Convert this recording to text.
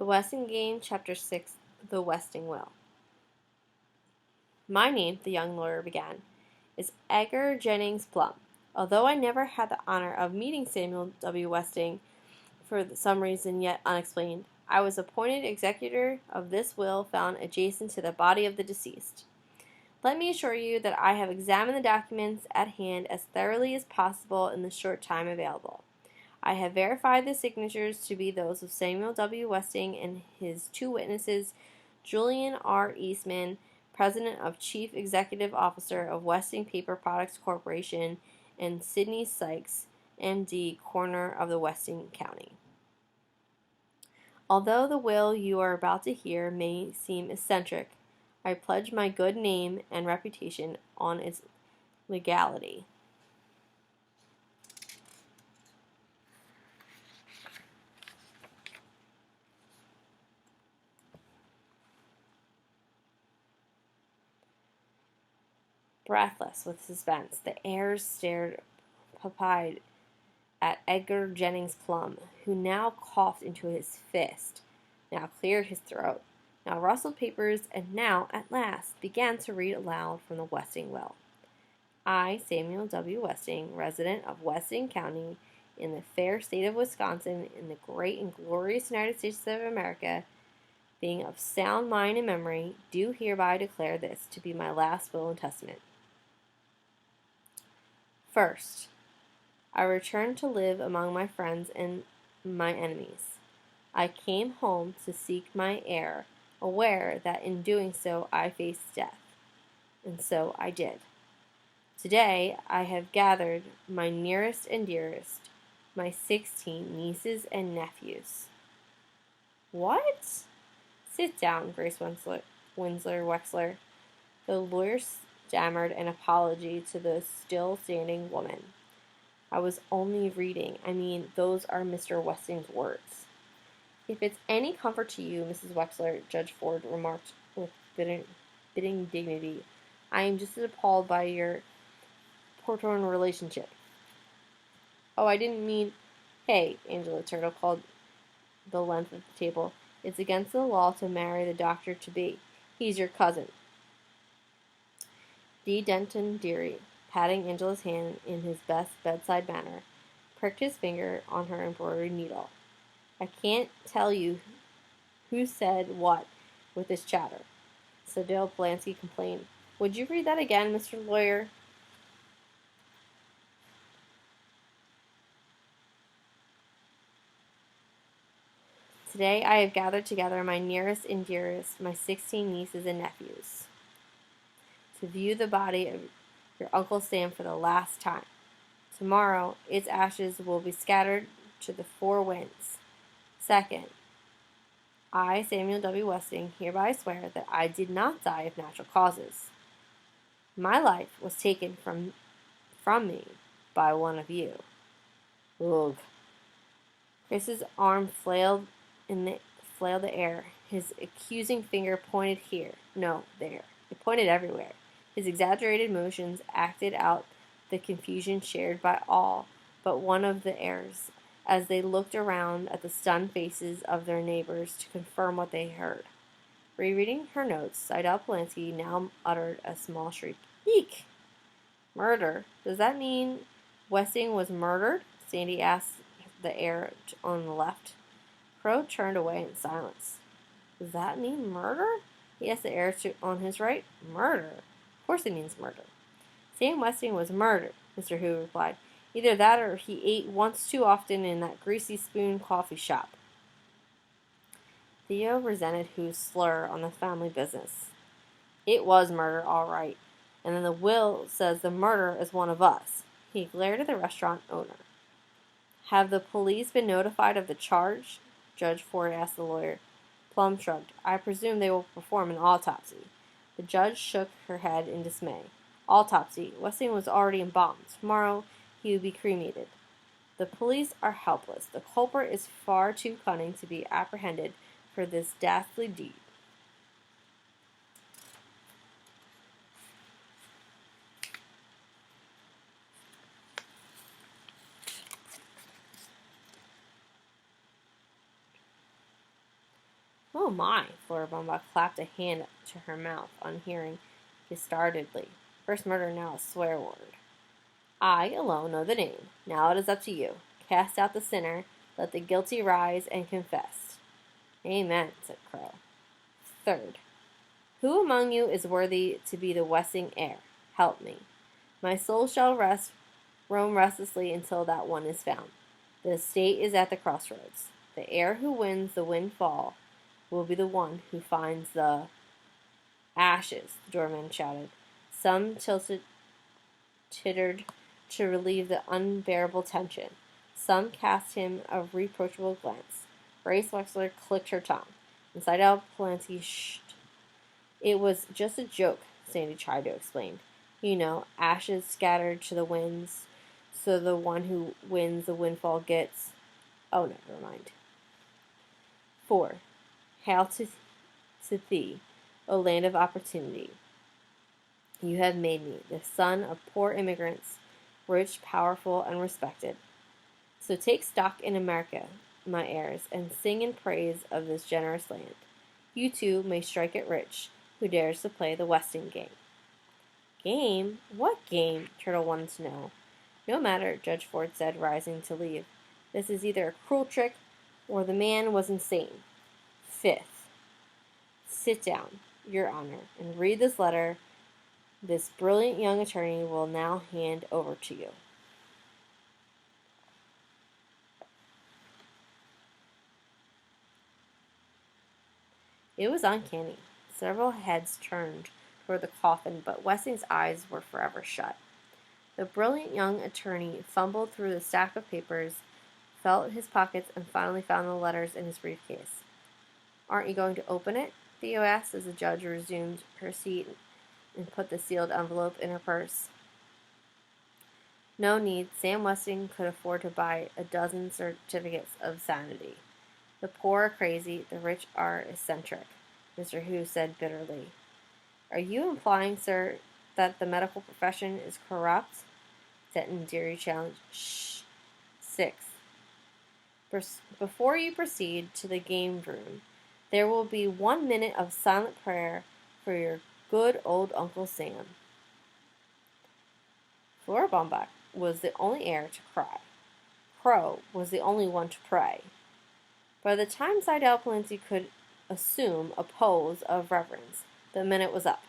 The Westing Game, Chapter 6, The Westing Will. My name, the young lawyer began, is Edgar Jennings Plum. Although I never had the honor of meeting Samuel W. Westing, for some reason yet unexplained, I was appointed executor of this will found adjacent to the body of the deceased. Let me assure you that I have examined the documents at hand as thoroughly as possible in the short time available. I have verified the signatures to be those of Samuel W. Westing and his two witnesses, Julian R. Eastman, President of Chief Executive Officer of Westing Paper Products Corporation, and Sidney Sykes, M.D., Coroner of the Westing County. Although the will you are about to hear may seem eccentric, I pledge my good name and reputation on its legality. Breathless with suspense, the heirs stared puppied at Edgar Jennings Plum, who now coughed into his fist, now cleared his throat, now rustled papers, and now, at last, began to read aloud from the Westing will. I, Samuel W. Westing, resident of Westing County, in the fair state of Wisconsin, in the great and glorious United States of America, being of sound mind and memory, do hereby declare this to be my last will and testament. First, I returned to live among my friends and my enemies. I came home to seek my heir, aware that in doing so I faced death. And so I did. Today I have gathered my nearest and dearest, my 16 nieces and nephews. What? Sit down, Grace Winslow Wexler. The lawyer stammered an apology to the still-standing woman. I was only reading. Those are Mr. Westing's words. If it's any comfort to you, Mrs. Wexler, Judge Ford remarked with biting dignity, I am just as appalled by your Portron relationship. Oh, I didn't mean... Hey, Angela Turtle called the length of the table. It's against the law to marry the doctor-to-be. He's your cousin. D. Denton Deary, patting Angela's hand in his best bedside manner, pricked his finger on her embroidered needle. I can't tell you who said what with this chatter. So Dale Polanski complained. Would you read that again, Mr. Lawyer? Today I have gathered together my nearest and dearest, my 16 nieces and nephews, to view the body of your Uncle Sam for the last time. Tomorrow, its ashes will be scattered to the four winds. Second, I, Samuel W. Westing, hereby swear that I did not die of natural causes. My life was taken from me by one of you. Ugh. Chris's arm flailed the air. His accusing finger pointed here. No, there. It pointed everywhere. His exaggerated motions acted out the confusion shared by all but one of the heirs as they looked around at the stunned faces of their neighbors to confirm what they heard. Rereading her notes, Seidel Polanski now uttered a small shriek. Eek! Murder? Does that mean Westing was murdered? Sandy asked the heir on the left. Crow turned away in silence. Does that mean murder? He asked the heir on his right. Murder? Of course it means murder. Sam Westing was murdered, Mr. Hu replied. Either that or he ate once too often in that Greasy Spoon coffee shop. Theo resented Hu's slur on the family business. It was murder, all right. And then the will says the murderer is one of us. He glared at the restaurant owner. Have the police been notified of the charge? Judge Ford asked the lawyer. Plum shrugged. I presume they will perform an autopsy. The judge shook her head in dismay. Autopsy. Westing was already embalmed. Tomorrow he would be cremated. The police are helpless. The culprit is far too cunning to be apprehended for this dastardly deed. Oh my! Flora Bumba clapped a hand to her mouth on hearing gastardedly. First murder, now a swear word. I alone know the name. Now it is up to you. Cast out the sinner. Let the guilty rise and confess. Amen, said Crow. Third, who among you is worthy to be the Wessing heir? Help me. My soul shall roam restlessly until that one is found. The estate is at the crossroads. The heir who wins the windfall will be the one who finds the ashes, the doorman shouted. Some tittered to relieve the unbearable tension. Some cast him a reproachful glance. Grace Wexler clicked her tongue. Inside out, Polanski shh. It was just a joke, Sandy tried to explain. You know, ashes scattered to the winds, so the one who wins the windfall gets... Oh, never mind. 4. Hail to thee, O land of opportunity. You have made me the son of poor immigrants, rich, powerful, and respected. So take stock in America, my heirs, and sing in praise of this generous land. You too may strike it rich, who dares to play the Westing game. Game? What game? Turtle wanted to know. No matter, Judge Ford said, rising to leave. This is either a cruel trick, or the man was insane. 5th, sit down, Your Honor, and read this letter this brilliant young attorney will now hand over to you. It was uncanny. Several heads turned toward the coffin, but Wessing's eyes were forever shut. The brilliant young attorney fumbled through the stack of papers, felt his pockets, and finally found the letters in his briefcase. Aren't you going to open it? Theo asked as the judge resumed her seat and put the sealed envelope in her purse. No need. Sam Westing could afford to buy a dozen certificates of sanity. The poor are crazy, the rich are eccentric, Mr. Hu said bitterly. Are you implying, sir, that the medical profession is corrupt? Denton Deary challenged. Shh. 6. Before you proceed to the game room, there will be 1 minute of silent prayer for your good old Uncle Sam. Flora Baumbach was the only heir to cry. Crow was the only one to pray. By the time Seidel Polanski could assume a pose of reverence, the minute was up.